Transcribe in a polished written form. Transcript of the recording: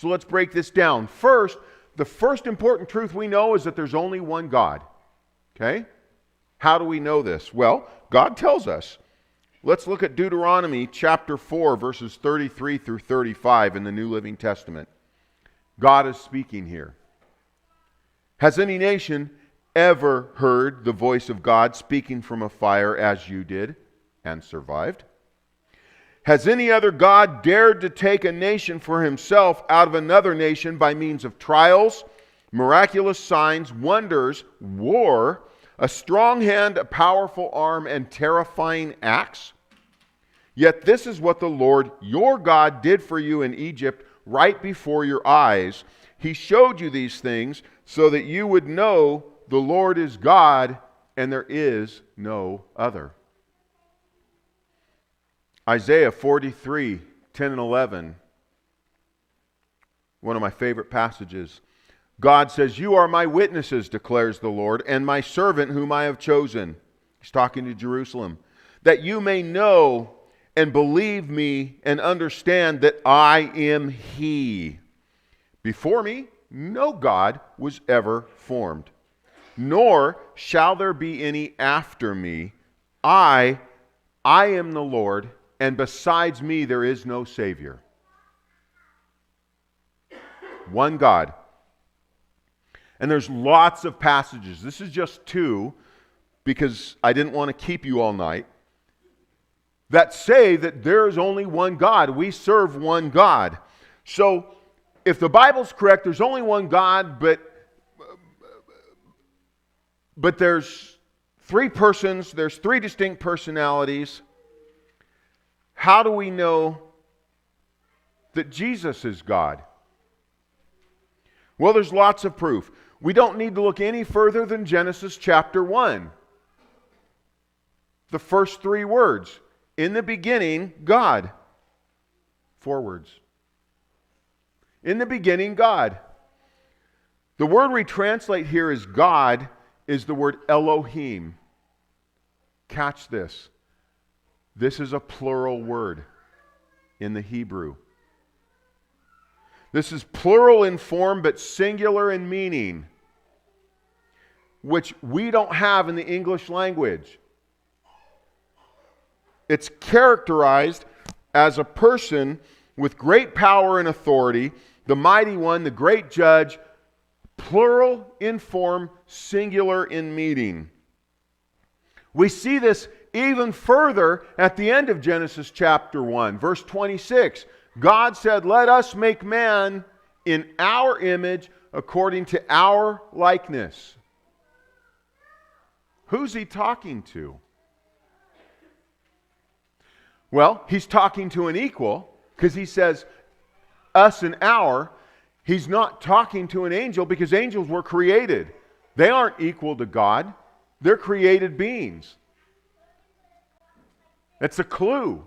So let's break this down. First, the first important truth we know is that there's only one God. Okay? How do we know this? Well, God tells us. Let's look at Deuteronomy chapter 4, verses 33 through 35 in the New Living Testament. God is speaking here. Has any nation ever heard the voice of God speaking from a fire as you did and survived? Has any other God dared to take a nation for himself out of another nation by means of trials, miraculous signs, wonders, war, a strong hand, a powerful arm, and terrifying acts? Yet this is what the Lord your God did for you in Egypt right before your eyes. He showed you these things so that you would know the Lord is God and there is no other. Isaiah 43, 10 and 11. One of my favorite passages. God says, "You are my witnesses, declares the Lord, and my servant whom I have chosen." He's talking to Jerusalem. "That you may know and believe me and understand that I am He. Before me, no God was ever formed, nor shall there be any after me. I am the Lord, and besides me there is no Savior." One God. And there's lots of passages. This is just two, because I didn't want to keep you all night, that say that there is only one God. We serve one God. So, if the Bible's correct, there's only one God, but there's three persons, there's three distinct personalities. How do we know that Jesus is God? Well, there's lots of proof. We don't need to look any further than Genesis chapter 1. The first three words. In the beginning, God. 4 words. In the beginning, God. The word we translate here as God is the word Elohim. Catch this. This is a plural word in the Hebrew. This is plural in form but singular in meaning, which we don't have in the English language. It's characterized as a person with great power and authority, the mighty one, the great judge, plural in form, singular in meaning. We see this even further at the end of Genesis chapter 1, verse 26. God said, "Let us make man in our image according to our likeness." Who's he talking to? Well, he's talking to an equal, because he says, us and our. He's not talking to an angel, because angels were created. They aren't equal to God. They're created beings. It's a clue.